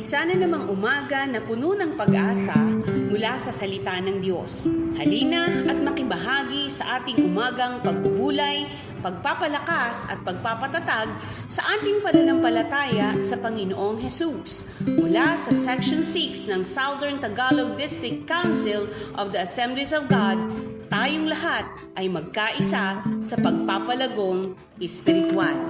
Isa na namang umaga na puno ng pag-asa mula sa salita ng Diyos. Halina at makibahagi sa ating umagang pagbubulay, pagpapalakas at pagpapatatag sa ating pananampalataya sa Panginoong Hesus. Mula sa Section 6 ng Southern Tagalog District Council of the Assemblies of God, tayong lahat ay magkaisa sa pagpapalagong espiritual.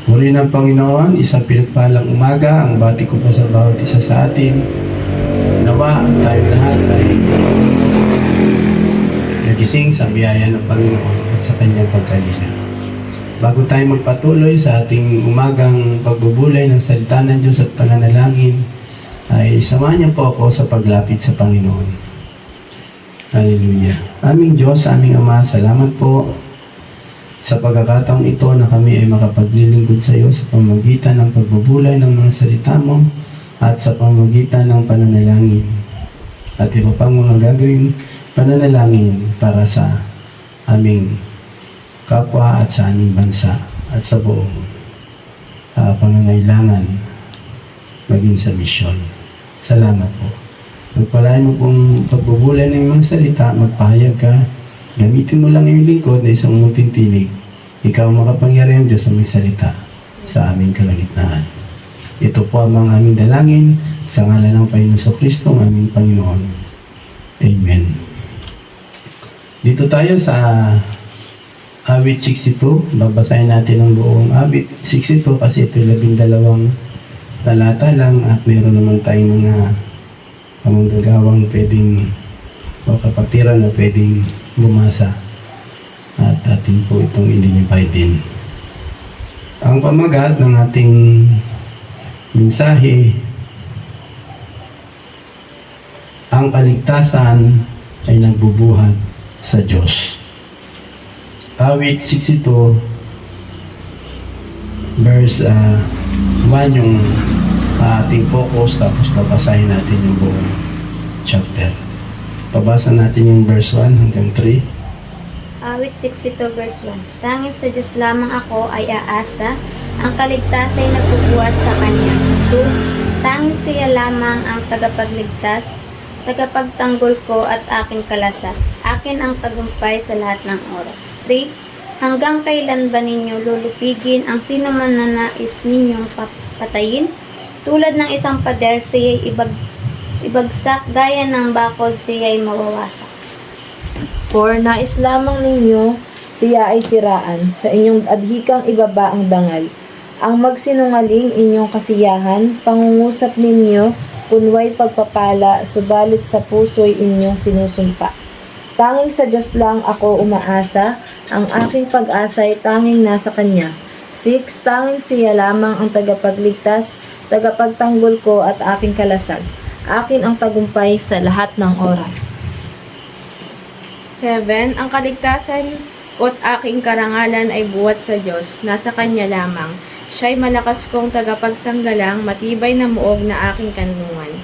Muli ng Panginoon, isang pinagpalang umaga ang bati ko po sa bawat isa sa atin. Nawa tayo lahat ay nagising sa biyaya ng Panginoon at sa kanyang pagkalinga. Bago tayo magpatuloy sa ating umagang pagbubulay ng salita ng Diyos at pananalangin, ay samahan niyo po ako sa paglapit sa Panginoon. Hallelujah. Aming Diyos, aming Ama, salamat po sa pagkakataong ito na kami ay makapaglilingkod sa iyo sa pamamagitan ng pagbubulay ng mga salita mo at sa pamamagitan ng pananalangin at iba pang mga gagawing pananalangin para sa aming kapwa at sa aming bansa at sa buong pangangailangan maging sa misyon. Salamat po. Magpalain mo pong pagbubulay ng mga salita, magpahayag ka. Gamitin mo lang yung lingkod na isang munting tinig. Ikaw makapangyarihan Diyos sa may salita sa aming kalagitnaan. Ito po ang mga aming dalangin sa ngalan ng Panginoon Kristo, ang aming Panginoon. Amen. Dito tayo sa awit 62. Babasahin natin ang buong awit 62 kasi ito 12 talata lang at meron naman tayong mga pamanggagawang pwedeng o kapatiran na pwedeng bumasa at atin po itong identify din. Ang pamagat ng ating mensahe, ang kaligtasan ay nagbubuhat sa Diyos. Awit 62 verse 1 yung ating focus, tapos babasahin natin yung buong chapter. Pabasa natin yung verse 1 hanggang 3. Awit 62 verse 1. Tanging sa Diyos lamang ako ay aasa, ang kaligtasan ay nagbubuhat sa Kanya. 2. Tanging siya lamang ang tagapagligtas, tagapagtanggol ko at aking kalasag. Akin ang tagumpay sa lahat ng oras. 3. Hanggang kailan ba ninyo lulupigin ang sino man na nais ninyong patayin? Tulad ng isang pader, siya'y ibagsak, gaya ng bakod siya'y mawawasak. For nais lamang ninyo, siya ay siraan, sa inyong adhikang ibaba ang dangal. Ang magsinungaling inyong kasiyahan, pangungusap ninyo, kunway pagpapala, subalit sa puso'y inyong sinusumpa. Tanging sa Diyos lang ako umaasa, ang aking pag-asa ay tanging nasa Kanya. 6. Tanging siya lamang ang tagapagligtas, tagapagtanggol ko at aking kalasag. Akin ang tagumpay sa lahat ng oras. 7. Ang kaligtasan ko't aking karangalan ay buhat sa Diyos, nasa Kanya lamang. Siya'y malakas kong tagapagsanggalang, matibay na muog na aking kanlungan.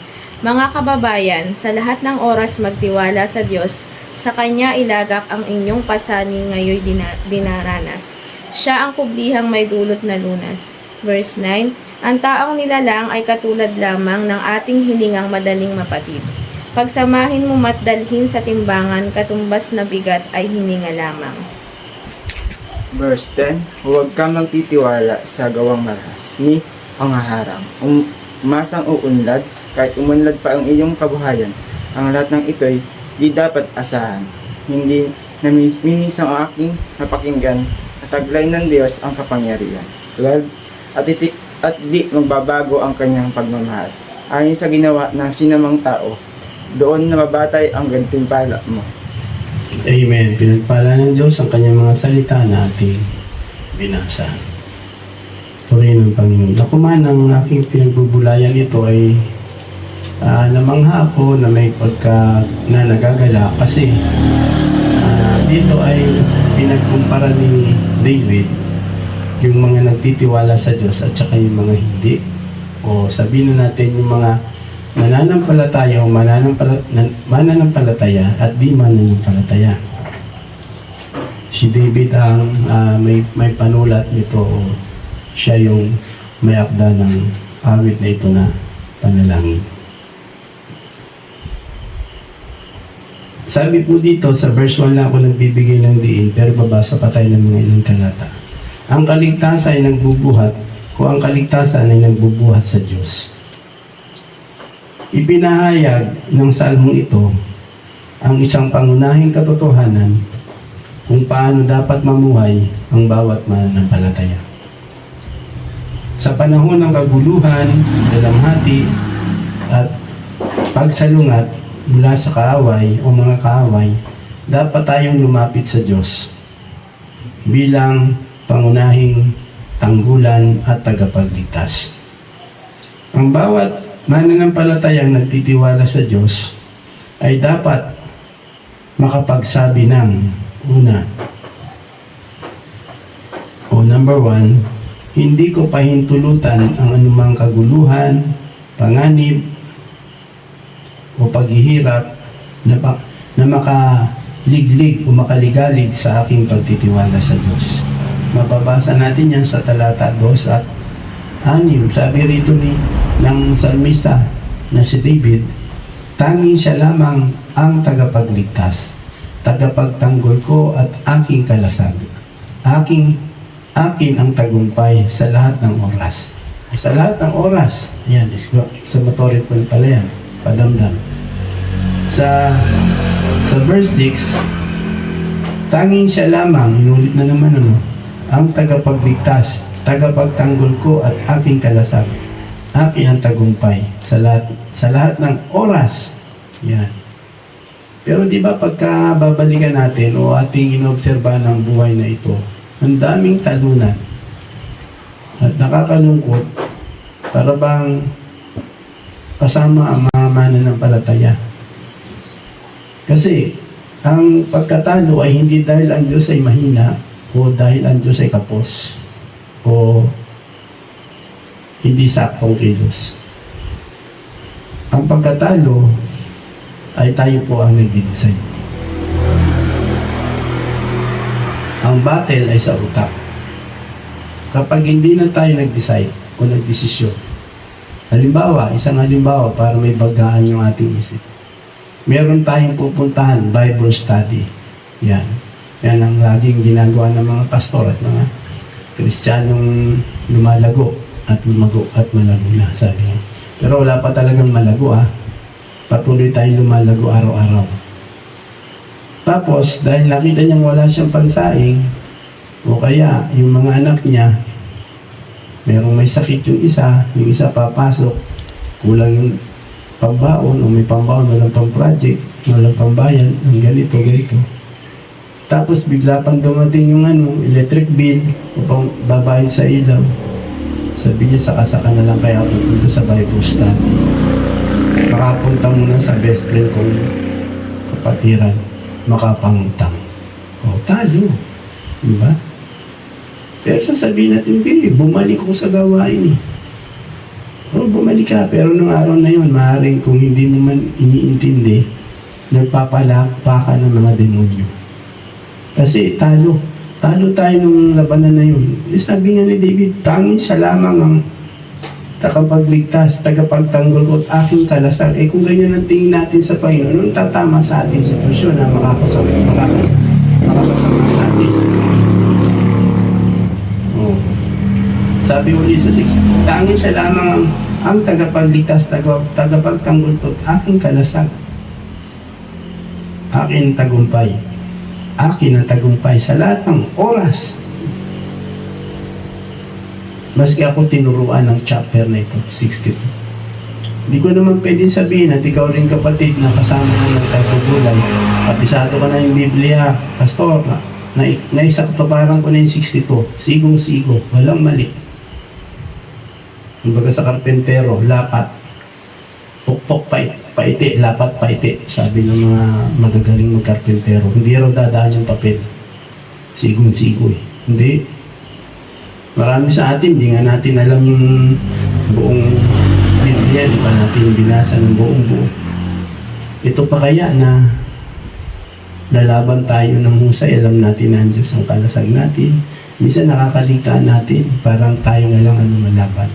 Mga kababayan, sa lahat ng oras magtiwala sa Diyos, sa Kanya ilagak ang inyong pasani ngayoy dinaranas. Siya ang kublihang may dulot na lunas. Verse 9. Ang taong nilalang ay katulad lamang ng ating hilingang madaling mapatid. Pagsamahin mo at dalhin sa timbangan, katumbas na bigat ay hininga lamang. Verse 10. Huwag kang magtitiwala sa gawang marahas ni pangaharang. Umasang uunlad, kahit umunlad pa ang iyong kabuhayan. Ang lahat ng ito'y di dapat asahan. Hindi naminisang ang aking napakinggan, at taglay ng Diyos ang kapangyarihan. 12. At di magbabago ang kanyang pagmamahal. Ayon sa ginawa ng sinamang tao, doon na mabatay ang gantimpala mo. Amen. Pinagpala ng Diyos ang kanyang mga salita na ating binasa. Purihin ng Panginoon. Ako man ang aking pinagbubulayan ito ay namangha ako na may pagka na nagagala kasi dito ay pinagkumpara ni David yung mga nagtitiwala sa Diyos at saka yung mga hindi. O sabihin na natin yung mga mananampalataya o mananampalataya at di mananampalataya. Si David ang may panulat nito, o siya yung may akda ng awit na ito na panalangin. Sabi po dito, sa verse 1 lang ako nagbibigay ng diin, pero babasa pa tayo ng mga ilang talata. Ang kaligtasan ay nagbubuhat, kung ang kaligtasan ay nagbubuhat sa Diyos. Ipinahayag ng salmong ito ang isang pangunahing katotohanan kung paano dapat mamuhay ang bawat mananampalataya. Sa panahon ng kaguluhan, dalamhati, at pagsalungat mula sa kaaway o mga kaaway, dapat tayong lumapit sa Diyos bilang pangunahing tanggulan at tagapagligtas. Ang bawat mananampalatayang nagtitiwala sa Diyos ay dapat makapagsabi ng una, o number 1, hindi ko pahintulutan ang anumang kaguluhan, panganib, o paghihirap na makaliglig o makaligalig sa aking pagtitiwala sa Diyos. Mababasa natin yan sa talata 2 at 6. Sabi rito ng salmista na si David, tanging siya lamang ang tagapagligtas, tagapagtanggol ko at aking kalasag. Akin ang tagumpay sa lahat ng oras. Sa lahat ng oras. Yan, exclamatory point pala yan. Padamdam. Sa verse 6, tanging siya lamang, inulit na naman ang tagapagligtas, tagapagtanggol ko at aking kalasag. Akin ang tagumpay sa lahat ng oras. Yan. Pero di ba pagka babalikan natin o ating inobserbahan ng buhay na ito, ang daming talunan at nakakalungkot, para bang kasama ang mga mananampalataya. Kasi ang pagkatalo ay hindi dahil ang Diyos ay mahina o dahil ang Diyos ay kapos o hindi saktong kilos. Ang pagkatalo ay tayo po ang nag-design. Ang battle ay sa utak. Kapag hindi na tayo nag-decide o nag-desisyon, isang halimbawa para may bagaan yung ating isip. Meron tayong pupuntahan, Bible study. Yan. Yan ang laging ginagawa ng mga pastor at mga Kristiyanong lumalago at lumago at malago na, sabi niya. Pero wala pa talagang malago Patuloy tayong lumalago araw-araw. Tapos, dahil nakita niyang wala siyang pansaing, o kaya yung mga anak niya, merong may sakit yung isa papasok, kulang yung pambaon, o may pambaon, walang pang-project, walang pambayan, ng ganito. Tapos bigla pang dumating yung electric bill, upang babayad sa ilaw. Sabi niya, saka na lang kaya pupunta sa Bible study. Makapunta muna sa best friend kong kapatiran, makapangutang. O, talo. Diba? Pero sasabihin natin, bumalik ko sa gawain O, bumalik ka. Pero nung araw na yun, maaaring kung hindi mo man iniintindi, nagpapalakpa ka ng mga demonyo. Kasi talo. Talo tayo nung labanan na yun. Sabi nga ni David, tanging siya lamang ang tagapagligtas, tagapagtanggol ko at aking kalasag. Kung ganyan ang tingin natin sa Panginoon, tatama sa ating sitwasyon na makakasama sa atin. Sabi uli sa 6, tanging siya lamang ang tagapagligtas, tagapagtanggol ko at aking kalasag. Akin tagumpay. Akin ang tagumpay sa lahat ng oras. Maski ako tinuruan ng chapter na ito, 62. Hindi ko naman pwedeng sabihin at ikaw rin kapatid na kasama mo ng tagpugulay. Kapisado ka na yung Biblia, pastor, naisaktuparan ko na yung 62. Sigong-sigo, walang mali. Kumbaga sa karpentero, lapat. Pukpok paiti, lapat paiti. Sabi ng mga magagaling magkarpentero, hindi raw dadaan yung papel. Sigong-sigo Hindi. Marami sa atin, di nga natin alam yung buong Biblia, di pa natin binasa ng buong buo. Ito pa kaya na lalaban tayo ng husay, alam natin na ang Diyos ang kalasag natin. Minsan nakakalika natin, parang tayo nga lang ano malaban.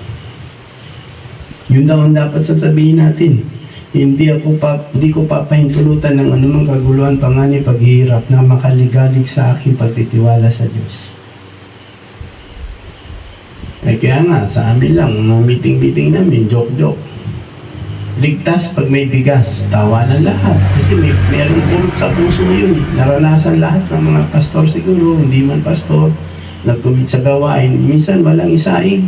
Yun daw ang dapat sasabihin natin. Hindi ko papahintulutan ng anumang kaguluhan, panganib, paghihirap na makaligalig sa aking pagtitiwala sa Diyos. Eh kaya nga, sa amin lang, mga meeting-meeting namin, joke-joke. Ligtas pag may bigas, tawa na lahat. Kasi merong pulot sa puso yun. Naranasan lahat ng mga pastor siguro, hindi man pastor, nag-commit sa gawain. Minsan walang isaing.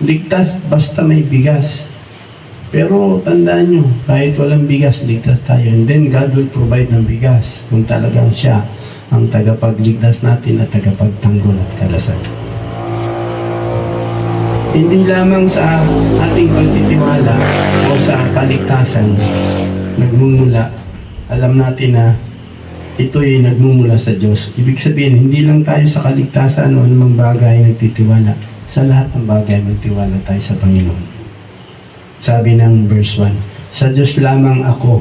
Ligtas basta may bigas. Pero tandaan nyo, kahit walang bigas, ligtas tayo. And then God will provide ng bigas kung talagang siya ang tagapagligtas natin at tagapagtanggol at kalasag. Hindi lamang sa ating pagtitiwala o sa kaligtasan nagmumula. Alam natin na ito'y nagmumula sa Diyos. Ibig sabihin, hindi lang tayo sa kaligtasan o anumang bagay nagtitiwala. Sa lahat ng bagay magtiwala tayo sa Panginoon. Sabi ng verse 1, sa Diyos lamang ako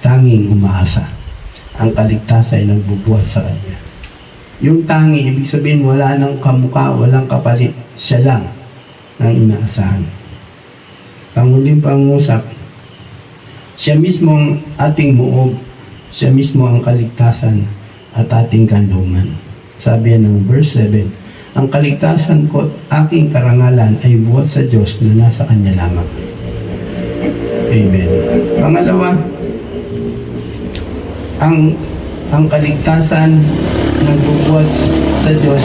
tanging umaasa. Ang kaligtasan ay nagbubuhat sa Kanya. Yung tangi, ibig sabihin wala nang kamukha, walang kapalit. Siya lang ang inaasahan. Panguling pangusap, siya mismo ang ating buog, siya mismo ang kaligtasan at ating kanlungan. Sabi ng verse 7, ang kaligtasan ko at aking karangalan ay buhat sa Diyos na nasa Kanya lamang. Amen. Pangalawa, ang kaligtasan nagbubuhat sa Diyos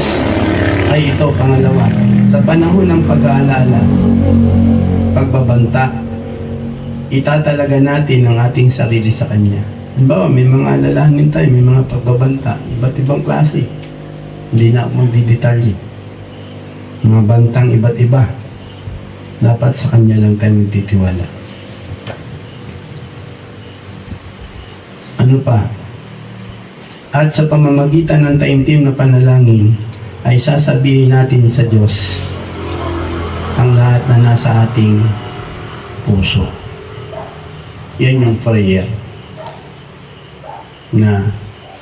ay ito, pangalawa, sa panahon ng pag-aalala, pagbabanta, itatalaga natin ang ating sarili sa Kanya. Halimbawa, may mga alalahanin tayo, may mga pagbabanta, iba't ibang klase. Hindi na ako magdidetalye. Mga bantang iba't iba. Dapat sa Kanya lang tayo magtitiwala. Ano pa? At sa pamamagitan ng taimtim na panalangin, ay sasabihin natin sa Diyos ang lahat na nasa ating puso. Yan yung prayer na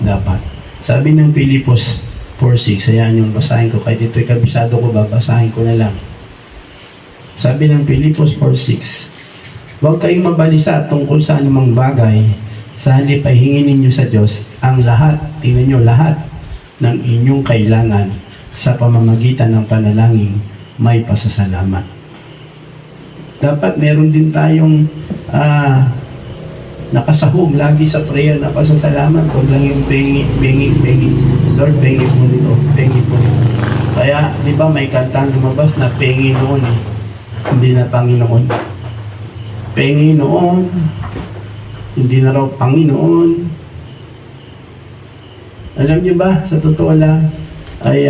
dapat. Sabi ng Pilipos 4:6, ayan yung basahin ko. Kahit ito'y kabisado ko, babasahin ko na lang. Sabi ng Pilipos 4:6, huwag kayong mabalisa tungkol sa anumang bagay. Sa halip ay hingin ninyo sa Diyos ang lahat, tingnan nyo, lahat ng inyong kailangan sa pamamagitan ng panalangin may pasasalamat. Dapat meron din tayong nakasahog lagi sa prayer na pasasalamat. Huwag lang yung pengi. Lord, pengi po nito, pengi po nito. Kaya, di ba may kantang lumabas na pengi noon eh. Hindi na Panginoon. Pengi noon, hindi na raw Panginoon. Alam niyo ba, sa totoo lang, ay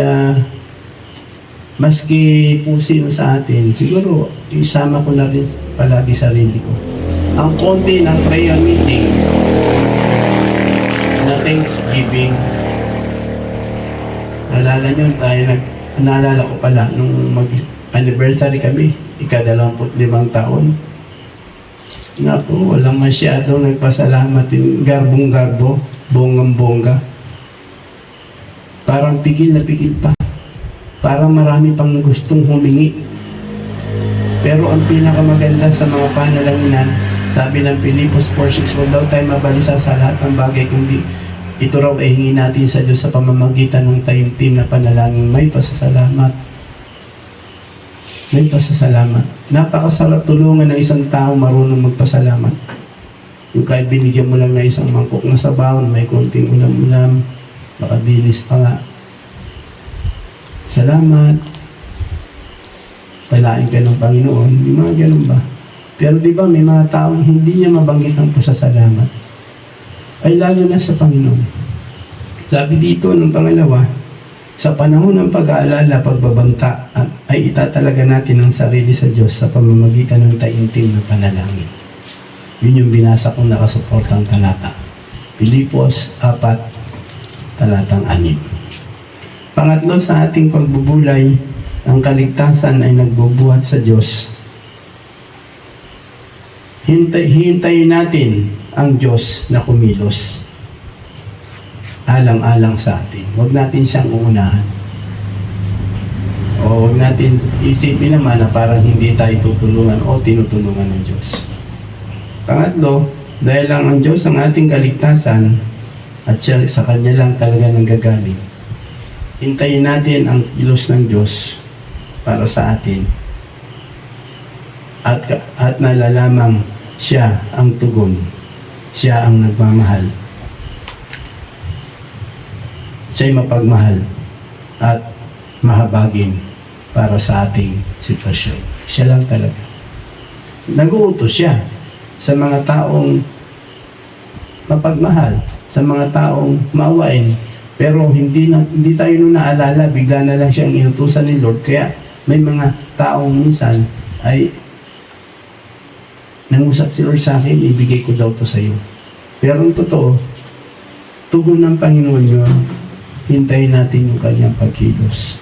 maski po sino sa atin, siguro isama ko na rin palagi sarili ko. Ang konti ng prayer meeting na Thanksgiving, naalala nyo tayo, naalala ko pala nung mag-anniversary kami, ika-25 taon. Naku, walang masyadong nagpasalamat, garbong-garbo, bonggang-bongga. Parang pigil na pigil pa. Parang marami pang gustong humingi. Pero ang pinakamaganda sa mga panalangin, sabi ng Pilipos 4:6, huwag daw tayo mabalisa sa lahat ng bagay, kundi ito raw ay hingin natin sa Diyos sa pamamagitan ng taimtim na panalangin. May pasasalamat. May pasasalamat. Napakasarap tulungan ng isang tao marunong magpasalamat. Yung kahit binigyan mo lang na isang mangkok na sabaw, may konting ulam-ulam, makadilis pa nga. Salamat. Palain ka ng Panginoon. Di mga ganun ba? Pero di ba may mga taong hindi niya mabanggit ang pasasalamat. Ay lalo na sa Panginoon. Sabi dito ng pangalawa, sa panahon ng pag-aalala, pagbabanta, ay itatalaga natin ang sarili sa Diyos sa pamamagitan ng taimtim na panalangin. Yun yung binasa kong nakasuportang talata. Pilipos 4, talatang 6. Pangatlo, sa ating pagbubulay, ang kaligtasan ay nagbubuhat sa Diyos. Hintayin natin ang Diyos na kumilos. Alang-alang sa atin. Huwag natin siyang uunahan. O huwag natin isipin naman na parang hindi tayo tutulungan o tinutulungan ng Diyos. Pangatlo, dahil lang ang Diyos ang ating kaligtasan at siya sa Kanya lang talaga nanggagaling. Hintayin natin ang kilos ng Diyos para sa atin. At nalalamang siya ang tugon. Siya ang nagmamahal. Siya'y mapagmahal at mahabagin para sa ating sitwasyon. Siya lang talaga. Nag-uutos siya sa mga taong mapagmahal, sa mga taong maawain. Pero hindi tayo nung naalala, bigla na lang siyang inutusan ni Lord. Kaya may mga taong minsan ay nangusap si Lord sa akin, ibigay ko daw to sa iyo. Pero ang totoo, tugon ng Panginoon yun, hintayin natin yung kanyang pagkilos.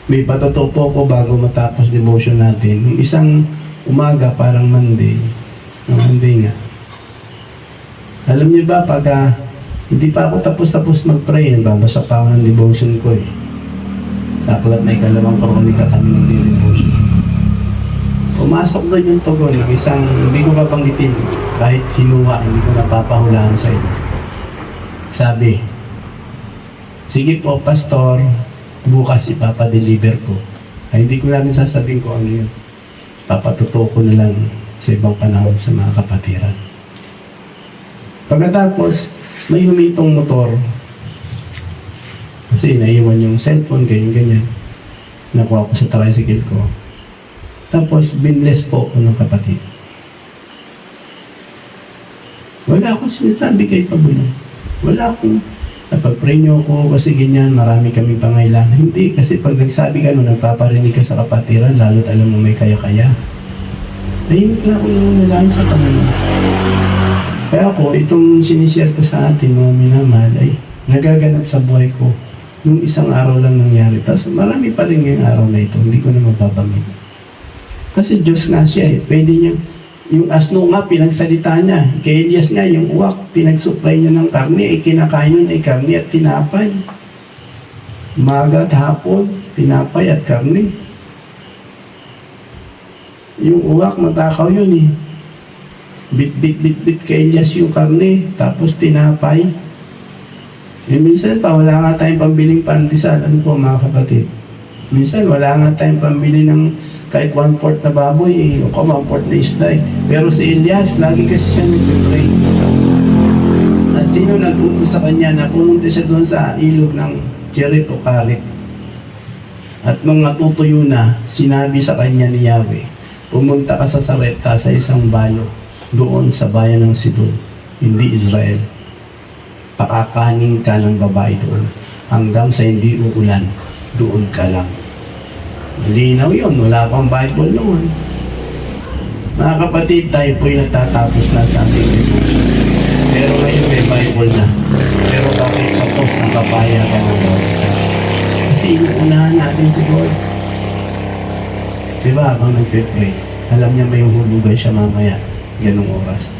May patotoo po ko bago matapos devotion natin. Yung isang umaga, parang Monday nga. Alam niyo ba, pagka hindi pa ako tapos mag-pray, nagbabasa pa ako ng devotion ko eh. Sa aklat na ikalawang kronika kami nag-devotion. Pumasok doon yung tugon ng isang, hindi ko mapanggitin, kahit hinuwa, hindi ko napapahulaan sa inyo. Sabi, sige po, pastor, bukas ipapadeliver ko. Ay, hindi ko namin sasabihin ko ano yun. Papatuto ko na lang sa ibang panahon sa mga kapatiran. Pagkatapos, may humitong motor. Kasi naiwan yung cellphone, ganyan. Nakuha ko sa tricycle ko. Tapos, binless po ako ng kapatid. Wala akong sinasabi kay Pablo. Wala akong napag-pray niyo ako kasi ganyan, marami kaming pangailangan. Hindi, kasi pag nagsabi ka nun, nagpaparinig ka sa kapatiran, lalo't alam mo may kaya-kaya. Tahimik lang ako nung nalain sa Panginoon. Kaya ako, itong sinishare ko sa atin, mga minamahal, ay nagaganap sa buhay ko. Yung isang araw lang nangyari. Tapos marami pa rin ngayong araw na ito, hindi ko na mapapamit. Kasi Diyos nga siya eh. Pwede niya, yung asno nga, pinagsalita niya. Kay Elias nga, yung uwak, pinagsupply niya ng karne, ay kinakain nun ay karne at tinapay. Umaga at hapon, tinapay at karne. Yung uwak, matakaw yun eh. Bit kay Elias yung karne, tapos tinapay. Eh, minsan pa, wala nga tayong pambiling pandesal. Ano po mga kapatid? Minsan, wala nga tayong pambili ng kahit 1/4 na baboy, o 1/4 na isda eh. Pero si Elias, lagi kasi siya nag-pray. At sino nag-utos sa kanya na pumunta siya doon sa ilog ng Cherit o Karit. At nung natutuyo na, sinabi sa kanya ni Yahweh, pumunta ka sa Sarepta sa isang bayo, doon sa bayan ng Sidon, hindi Israel. Pakakanin ka ng babae doon, hanggang sa hindi uulan, doon ka lang. Malinaw yun, wala pang Bible noon. Mga kapatid, tayo po'y natatapos na sa ating devotion. Pero ngayon may Bible na. Pero bakit tapos ang papaya ka ng bawat isa? Kasi inuunahan natin si God. Diba, habang nagpe-pray, alam niya may hulugan siya mamaya, ganung oras.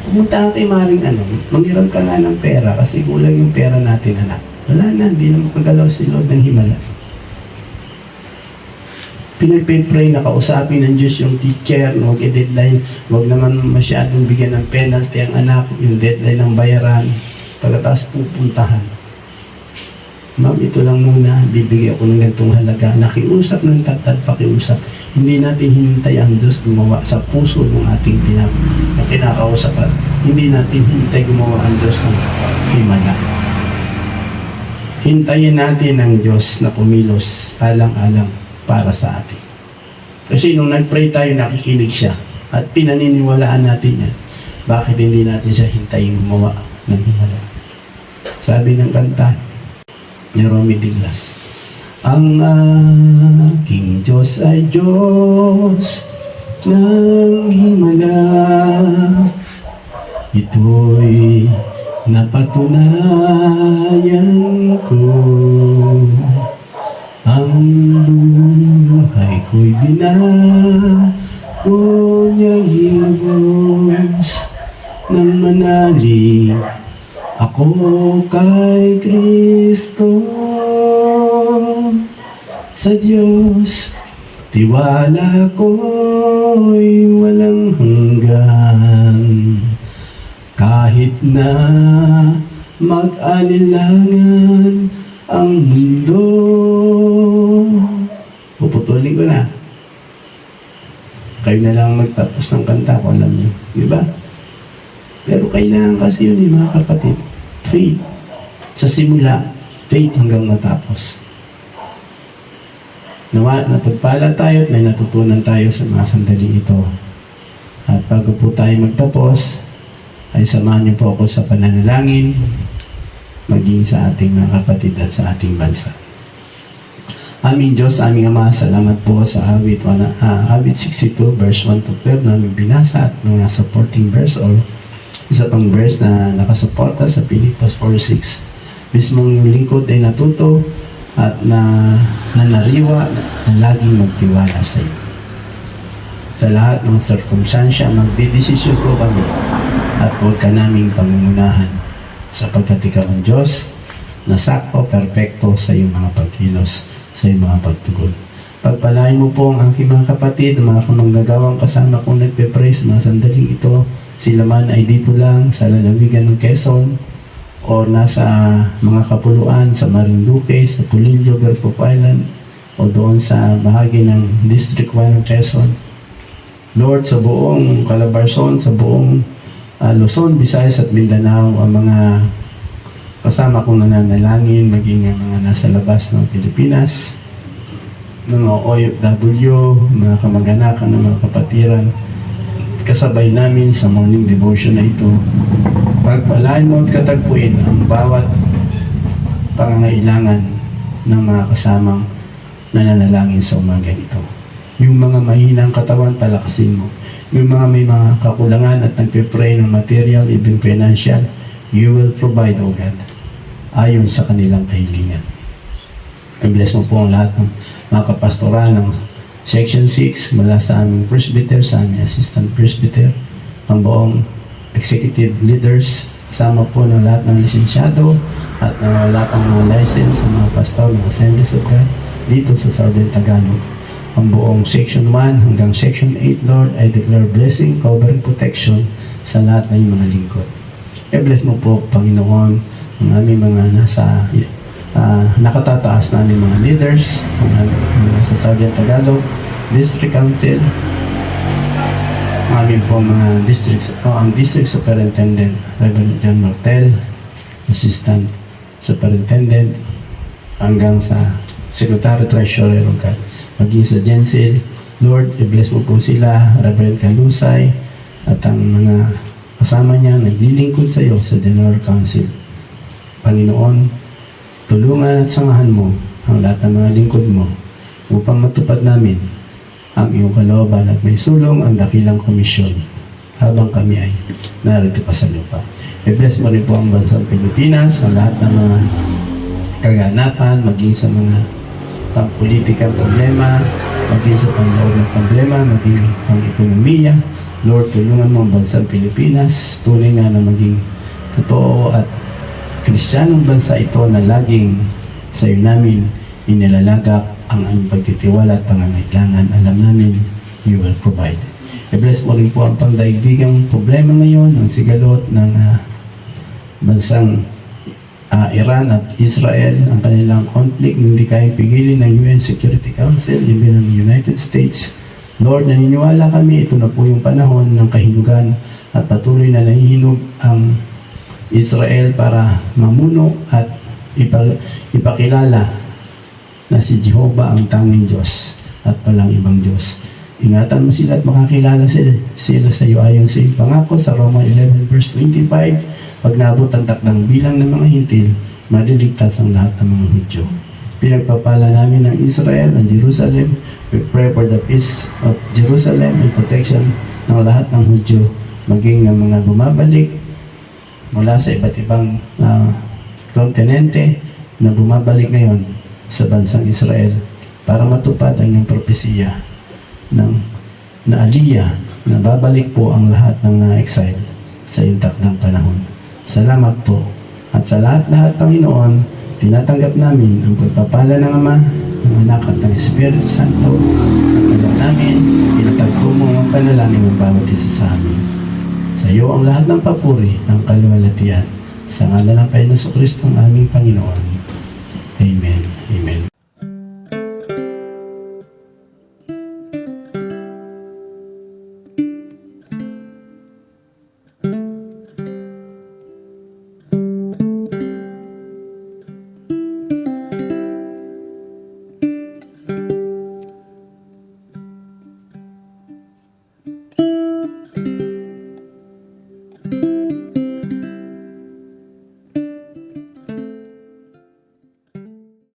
Pumunta ka kay Maring manghiram ka nga ng pera kasi kulang yung pera natin, anak. Wala na, hindi na makagalaw si Lord ng himala. Pinag-pray, nakausapin ng Diyos yung teacher, huwag i-deadline, huwag naman masyadong bigyan ng penalty ang anak, yung deadline ng bayaran, pagkatapos pupuntahan. Ma'am, ito lang muna, bibigay ako ng ganitong halaga. Nakiusap ng tatad, pakiusap. Hindi natin hinintay ang Diyos gumawa sa puso ng ating kinakausap at hindi natin hintay gumawa ang Diyos ng himala. Hintayin natin ang Diyos na kumilos alang-alang para sa atin. Kasi nung nag-pray tayo, nakikinig siya at pinaniniwalaan natin yan. Bakit hindi natin siya hintayin gumawa ng himala? Sabi ng kanta ni Romy Diglas, ang aking Diyos ay Diyos ng himala. Ito'y Napatunayan ko ang buhay ko'y binago niyang hinubos ng manalig ako kay Kristo. Sa Diyos, tiwala ko'y walang hanggan. Kahit na mag-alilangan ang mundo. Puputulin ko na. Kayo na lang magtapos ng kanta ko, alam niyo. Di ba? Pero kailangan kasi yun, mga kapatid. Faith. Sa simula, faith hanggang matapos. Napagpala tayo at may natutunan tayo sa mga sandaling ito. At bago po tayo magtapos, ay samahan niyo po ako sa pananalangin maging sa ating mga kapatid at sa ating bansa. Aming Diyos, aming Ama, salamat po sa awit 62 verse 1 to 12 na aming binasa at mga supporting verse or isa pang verse na nakasuporta sa Pilipos 4:6. Mismong yung lingkod ay natuto at nanariwa na laging magtiwala sa iyo. Sa lahat ng sirkumstansya, magdidesisyon po kami at huwag ka naming pangungunahan sapagkat ikaw ang Diyos na sakto, perpekto sa iyong mga pagkilos, sa iyong mga pagtugon. Pagpalain mo po ang aking mga kapatid, mga kamanggagawang kasama kong nagpe-pray sa mga sandaling ito. Sila man ay dito lang sa lalawigan ng Quezon o nasa mga kapuluan sa Marinduque, sa Pulillo, Garpop Island o doon sa bahagi ng District 1 ng Quezon. Lord, sa buong Calabarzon, sa buong Luzon, Visayas at Mindanao, ang mga kasama kong nananalangin, maging ang mga nasa labas ng Pilipinas, mga OFW, mga kamag-anakan ng mga kapatiran, kasabay namin sa morning devotion na ito. Pagpalain mo at katagpuin ang bawat pangangailangan ng mga kasamang nananalangin sa umaga ito. Yung mga mahinang katawan, palakasin mo. Yung mga may mga kakulangan at nagpe-pray ng material, even financial, you will provide, O God, ayon sa kanilang kahilingan. I-bless mo po ang lahat ng mga kapastoran ng Section 6 mula sa aming presbyter, sa aming assistant presbyter, ang buong executive leaders, kasama po ng lahat ng lisensyado at ng lahat ng mga license sa mga pastor ng Assemblies of God dito sa Southern Tagalog. Ang buong Section 1 hanggang Section 8, Lord, I declare blessing, covering, protection sa lahat ng mga lingkod. I-bless mo po, Panginoon, ang aming mga nasa nakatataas na aming mga leaders, ang sa Southern Tagalog, District Council, ang aming po mga ang District Superintendent, Reverend John Martel, Assistant Superintendent, hanggang sa Secretary Treasurer, O God. Maging sa Gensil, Lord, i-bless mo po sila, Reverend Calusay, at ang mga kasama niya naglilingkod sa iyo sa General Council. Panginoon, tulungan at samahan mo ang lahat ng mga lingkod mo upang matupad namin ang iyong kalooban at may sulong ang dakilang komisyon habang kami ay narito pa sa lupa. I-bless mo rin po ang bansang Pilipinas, ang lahat ng mga kaganapan, maging sa mga pang-politikang problema, maging sa pang-loob ng problema, maging pang-ekonomiya. Lord, tulungan mo ang bansang Pilipinas, tunay nga na maging totoo at Kristiyanong bansa ito na laging sa iyo namin inilalagak ang aming pagtitiwala at pangangailangan. Alam namin, you will provide. I-bless mo rin po ang pangdaigdigang problema ngayon, ang sigalot ng bansang Iran at Israel, ang kanilang conflict, hindi kayang pigilin ng UN Security Council, even ng United States. Lord, naniniwala kami, ito na po yung panahon ng kahinugan at patuloy na nahihinog ang Israel para mamuno at ipakilala na si Jehovah ang tanging Diyos at walang ibang Diyos. Ingatan mo sila at makakilala sila sa iyo ayon sa iyong pangako sa Roma 11 verse 25. Pag naabot ang takdang bilang ng mga hintil, maliligtas ang lahat ng mga Hudyo. Pinagpapala namin ang Israel, ang Jerusalem. We pray for the peace of Jerusalem and protection ng lahat ng Hudyo, maging ng mga bumabalik mula sa iba't ibang kontinente na bumabalik ngayon sa bansang Israel para matupad ang iyong propesiya na Aliyah na babalik po ang lahat ng exile sa iyong takdang panahon. Salamat po. At sa lahat-lahat, Panginoon, tinatanggap namin ang pagpapala ng Ama, ng Anak at ng Espiritu Santo. At alam namin, pinatagpo mo ang panalangin ng bawat isa sa amin. Sa iyo ang lahat ng papuri ng kaluwalhatian. Sa ngalan ng Panginoon Kristo ang aming Panginoon. Amen.